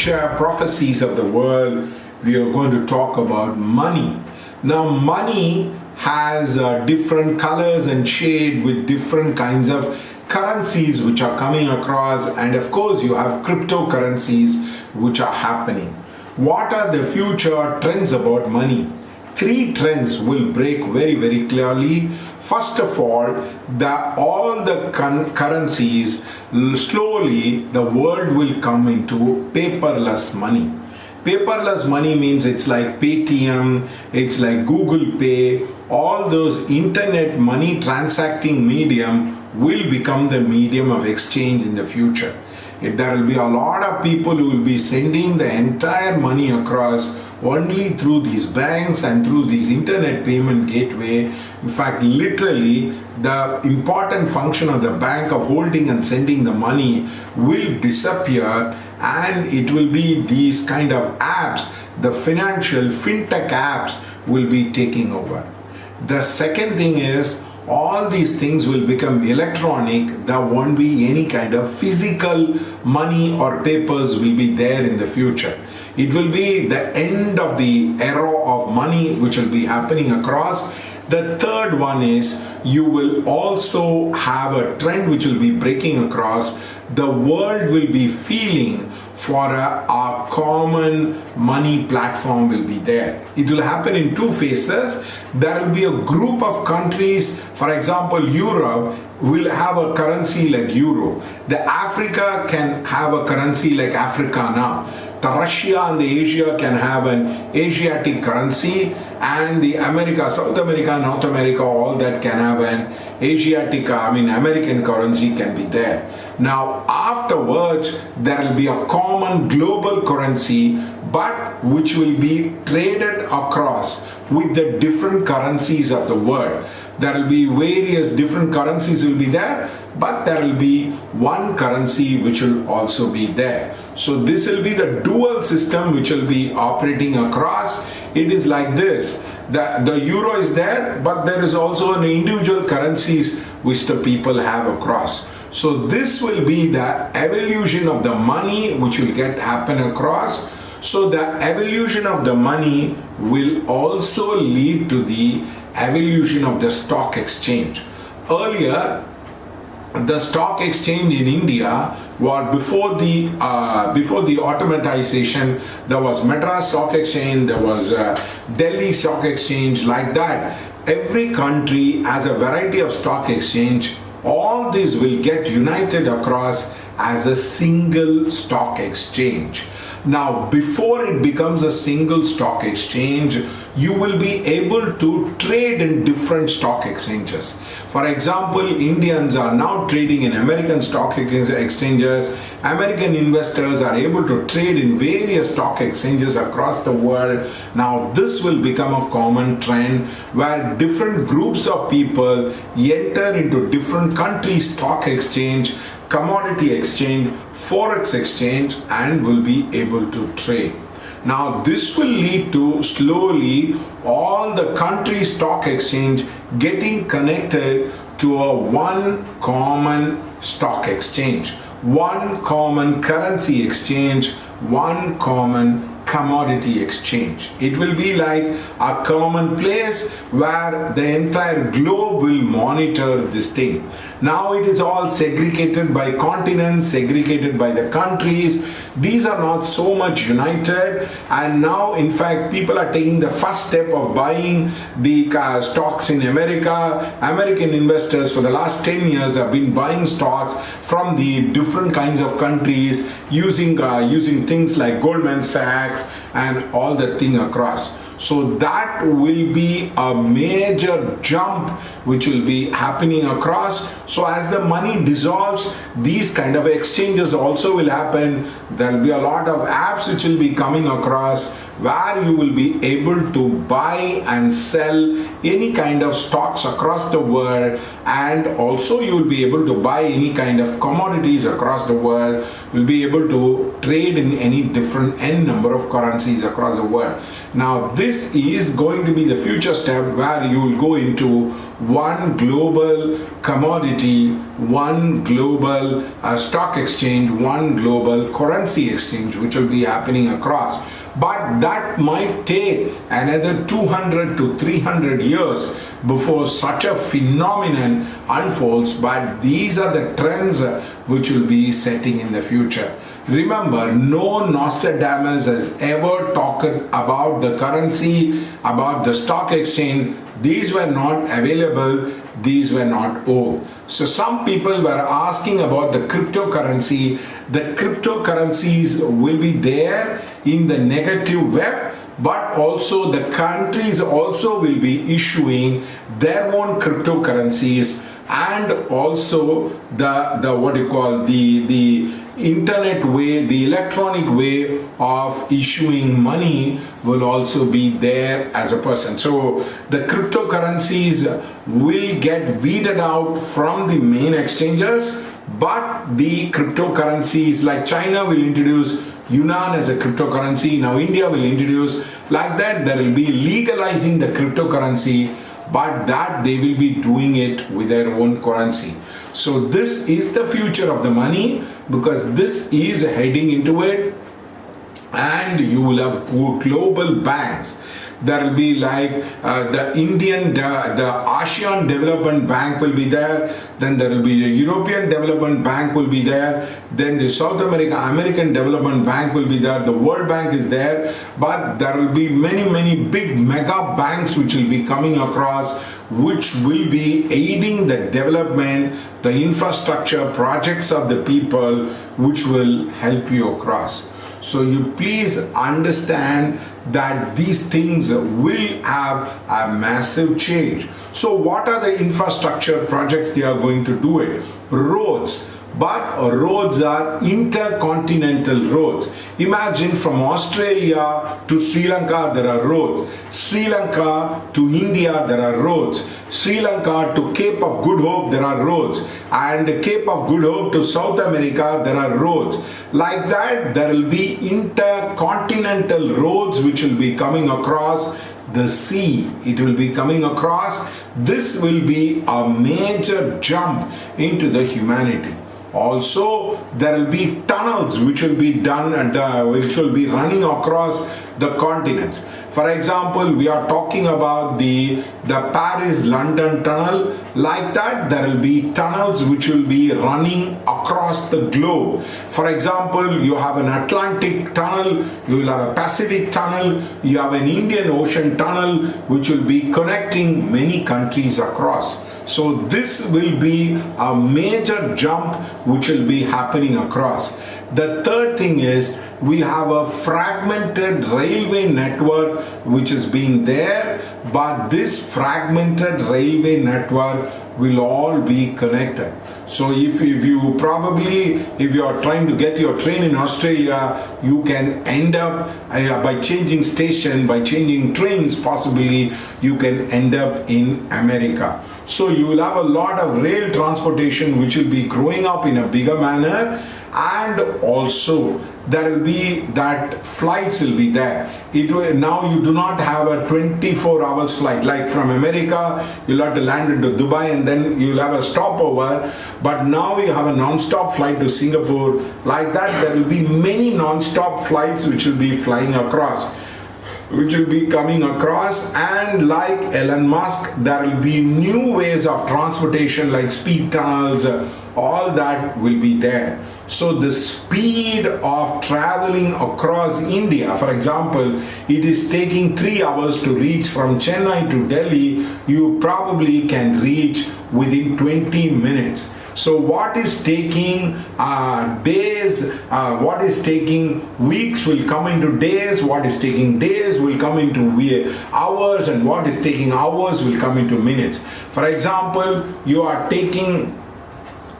future prophecies of the world, we are going to talk about money. Now, money has different colors and shade with different kinds of currencies which are coming across, and of course you have cryptocurrencies which are happening. What are the future trends about money? Three trends will break very, very clearly. First of all, all the currencies, slowly the world will come into paperless money. Paperless money means it's like Paytm, it's like Google Pay, all those internet money transacting medium will become the medium of exchange in the future. There will be a lot of people who will be sending the entire money across only through these banks and through these internet payment gateway. In fact, literally, the important function of the bank of holding and sending the money will disappear, and it will be these kind of apps, the financial fintech apps will be taking over. The second thing is, all these things will become electronic. There won't be any kind of physical money or papers will be there in the future. It will be the end of the era of money which will be happening across. The third one is, you will also have a trend which will be breaking across. The world will be feeling for a common money platform will be there. It will happen in two phases. There will be a group of countries, for example, Europe will have a currency like Euro. The Africa can have a currency like Africana. The Russia and the Asia can have an Asiatic currency, and the America, South America, North America, all that can have an Asiatic, American currency can be there. Now, afterwards, there will be a common global currency, but which will be traded across with the different currencies of the world. There will be various different currencies will be there, but there will be one currency which will also be there. So this will be the dual system which will be operating across. It is like this. The euro is there, but there is also an individual currencies which the people have across. So this will be the evolution of the money which will happen across. So the evolution of the money will also lead to the evolution of the stock exchange. Earlier, the stock exchange in India was before the automatization. There was Madras Stock Exchange, there was Delhi Stock Exchange, like that. Every country has a variety of stock exchange. All these will get united across as a single stock exchange. Now, before it becomes a single stock exchange, you will be able to trade in different stock exchanges. For example, Indians are now trading in American stock exchanges. American investors are able to trade in various stock exchanges across the world. Now, this will become a common trend where different groups of people enter into different countries' stock exchange, commodity exchange, forex exchange, and will be able to trade. Now, this will lead to slowly all the country stock exchange getting connected to a one common stock exchange, one common currency exchange, one common commodity exchange. It will be like a common place where the entire globe will monitor this thing. Now it is all segregated by continents, segregated by the countries. These are not so much united, and now in fact people are taking the first step of buying the stocks in America. American investors for the last 10 years have been buying stocks from the different kinds of countries using things like Goldman Sachs and all that thing across. So that will be a major jump which will be happening across. So as the money dissolves, these kind of exchanges also will happen. There will be a lot of apps which will be coming across where you will be able to buy and sell any kind of stocks across the world, and also you will be able to buy any kind of commodities across the world. You'll be able to trade in any different n number of currencies across the world. Now this this is going to be the future step where you will go into one global commodity, one global stock exchange, one global currency exchange, which will be happening across. But that might take another 200 to 300 years before such a phenomenon unfolds. But these are the trends which will be setting in the future. Remember, no Nostradamus has ever talked about the currency, about the stock exchange. These were not available, these were not old. So some people were asking about the cryptocurrency. The cryptocurrencies will be there in the negative web, but also the countries also will be issuing their own cryptocurrencies, and also the what you call the internet way, the electronic way of issuing money will also be there as a person. So the cryptocurrencies will get weeded out from the main exchanges, but the cryptocurrencies like China will introduce Yuan as a cryptocurrency. Now India will introduce like that. There will be legalizing the cryptocurrency, but that they will be doing it with their own currency. So this is the future of the money, because this is heading into it. And you will have global banks. There will be like the ASEAN Development Bank will be there. Then there will be a European Development Bank will be there. Then the South American Development Bank will be there. The World Bank is there. But there will be many big mega banks which will be coming across, which will be aiding the development, the infrastructure projects of the people, which will help you across. So you please understand that these things will have a massive change. So what are the infrastructure projects they are going to do it? Roads. But roads are intercontinental roads. Imagine from Australia to Sri Lanka there are roads. Sri Lanka to India there are roads. Sri Lanka to Cape of Good Hope there are roads. And Cape of Good Hope to South America there are roads. Like that, there will be intercontinental roads which will be coming across the sea. It will be coming across. This will be a major jump into the humanity. Also, there will be tunnels which will be done and which will be running across the continents. For example, we are talking about the Paris-London tunnel. Like that, there will be tunnels which will be running across the globe. For example, you have an Atlantic tunnel, you will have a Pacific tunnel, you have an Indian Ocean tunnel which will be connecting many countries across. So this will be a major jump which will be happening across. The third thing is we have a fragmented railway network which is being there, but this fragmented railway network will all be connected. So if you are trying to get your train in Australia, you can end up by changing station, by changing trains, possibly you can end up in America. So you will have a lot of rail transportation which will be growing up in a bigger manner, and also there will be that flights will be there. Now you do not have a 24 hours flight like from America. You'll have to land into Dubai and then you'll have a stopover, but now you have a non-stop flight to Singapore. Like that, there will be many non-stop flights which will be flying across, which will be coming across. And like Elon Musk, there will be new ways of transportation like speed tunnels, all that will be there. So the speed of traveling across India, for example, it is taking 3 hours to reach from Chennai to Delhi. You probably can reach within 20 minutes. So what is taking days, what is taking weeks will come into days, what is taking days will come into hours, and what is taking hours will come into minutes. For example, you are taking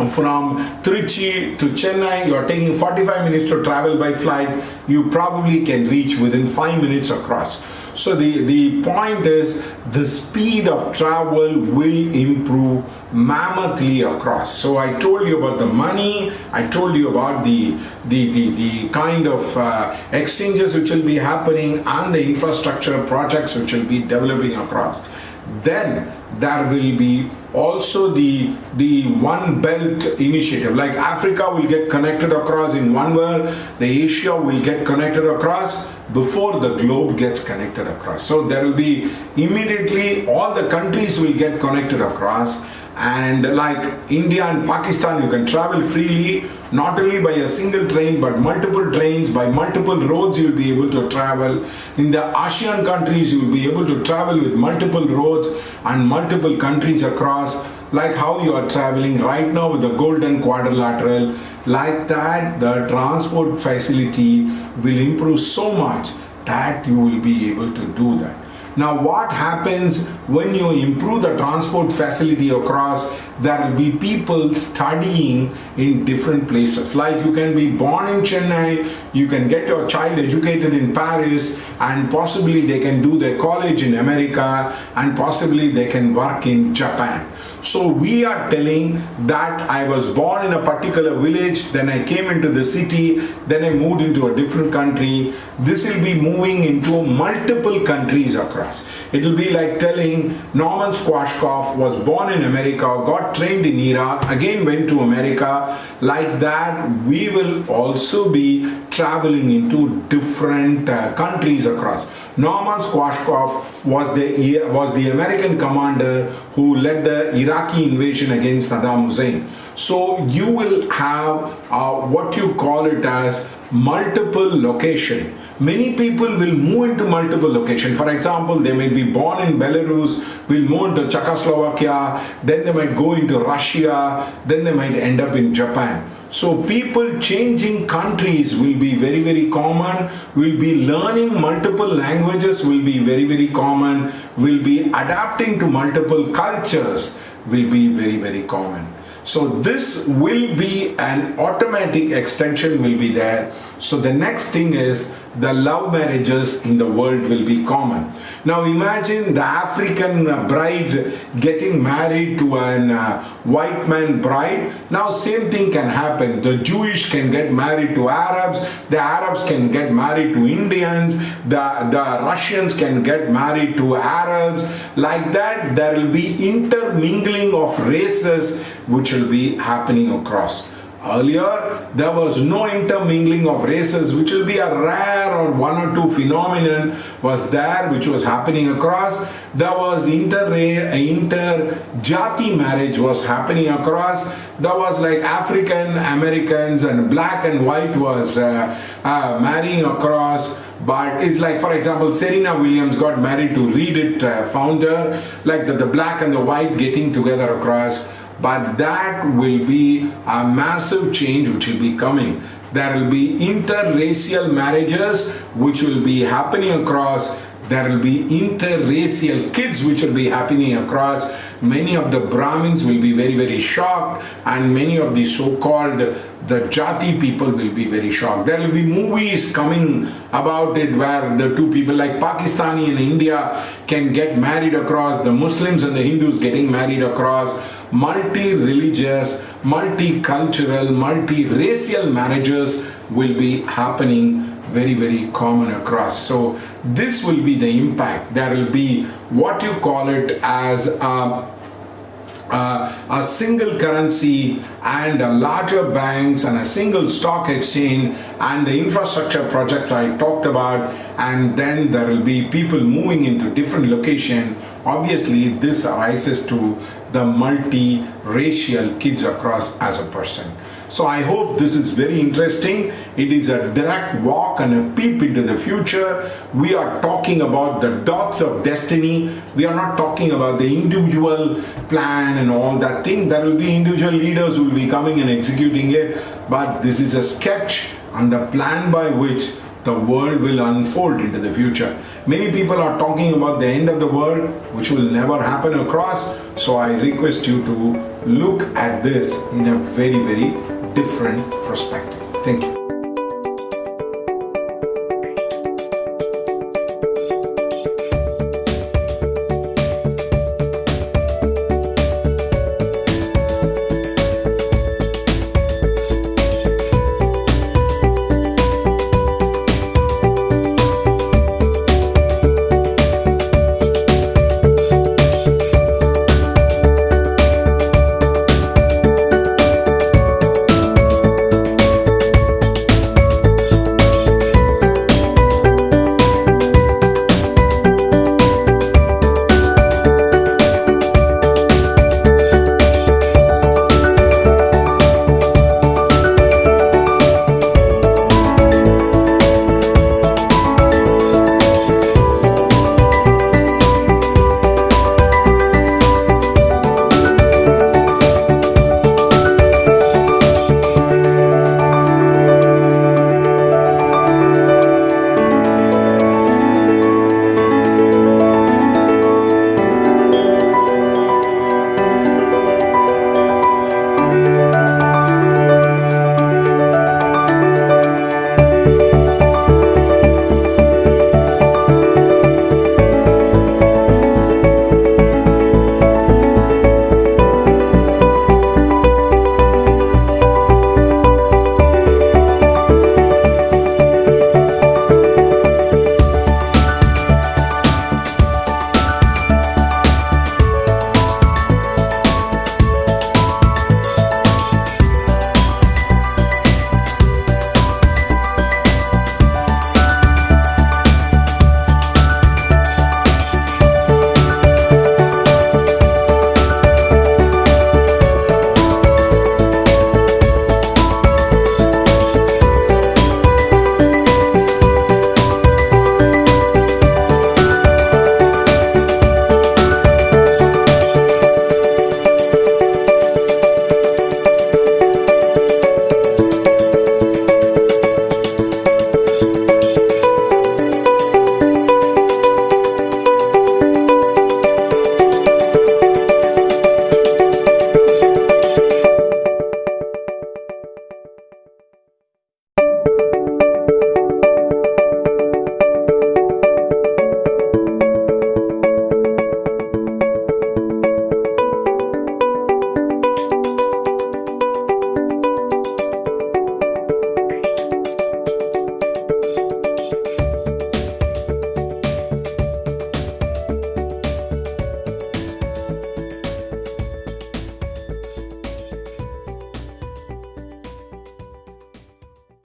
from Trichy to Chennai, you are taking 45 minutes to travel by flight. You probably can reach within 5 minutes across. So the point is, the speed of travel will improve mammothly across. So I told you about the money, I told you about the kind of exchanges which will be happening and the infrastructure projects which will be developing across. Then there will be also the One Belt initiative. Like Africa will get connected across in one world, the Asia will get connected across before the globe gets connected across. So there will be immediately all the countries will get connected across. And like India and Pakistan, you can travel freely, not only by a single train, but multiple trains, by multiple roads you'll be able to travel. In the ASEAN countries, you'll be able to travel with multiple roads and multiple countries across, like how you are traveling right now with the Golden Quadrilateral. Like that, the transport facility will improve so much that you will be able to do that. Now what happens when you improve the transport facility across? There will be people studying in different places. Like you can be born in Chennai, you can get your child educated in Paris, and possibly they can do their college in America, and possibly they can work in Japan. So we are telling that I was born in a particular village, then I came into the city, then I moved into a different country. This will be moving into multiple countries across. It will be like telling Norman Schwarzkopf was born in America, got trained in Iraq, again went to America. Like that, we will also be traveling into different countries across. Norman Schwarzkopf was the American commander who led the Iraqi invasion against Saddam Hussein. So you will have what you call it as multiple location. Many people will move into multiple location. For example, they may be born in Belarus, will move into Czechoslovakia, then they might go into Russia, then they might end up in Japan. So people changing countries will be very, very common, will be learning multiple languages will be very, very common, will be adapting to multiple cultures will be very, very common. So this will be an automatic extension will be there. So the next thing is the love marriages in the world will be common. Now imagine the African brides getting married to an white man bride. Now same thing can happen. The Jewish can get married to Arabs, the Arabs can get married to Indians, the Russians can get married to Arabs. Like that, there will be intermingling of races which will be happening across. Earlier, there was no intermingling of races, which will be a rare or one or two phenomenon was there, which was happening across. There was inter-jati marriage was happening across. There was like African Americans and black and white was marrying across. But it's like, for example, Serena Williams got married to Reddit founder, like the black and the white getting together across. But that will be a massive change which will be coming. There will be interracial marriages which will be happening across. There will be interracial kids which will be happening across. Many of the Brahmins will be very, very shocked, and many of the so-called the Jati people will be very shocked. There will be movies coming about it where the two people like Pakistani and India can get married across, the Muslims and the Hindus getting married across. Multi-religious, multicultural, multi-racial marriages will be happening very, very common across. So this will be the impact. There will be what you call it as a single currency and a larger banks and a single stock exchange and the infrastructure projects I talked about, and then there will be people moving into different location. Obviously this arises to the multi-racial kids across as a person. So I hope this is very interesting. It is a direct walk and a peep into the future. We are talking about the dots of destiny. We are not talking about the individual plan and all that thing. There will be individual leaders who will be coming and executing it. But this is a sketch and the plan by which the world will unfold into the future. Many people are talking about the end of the world, which will never happen across. So I request you to look at this in a very, very different perspective. Thank you.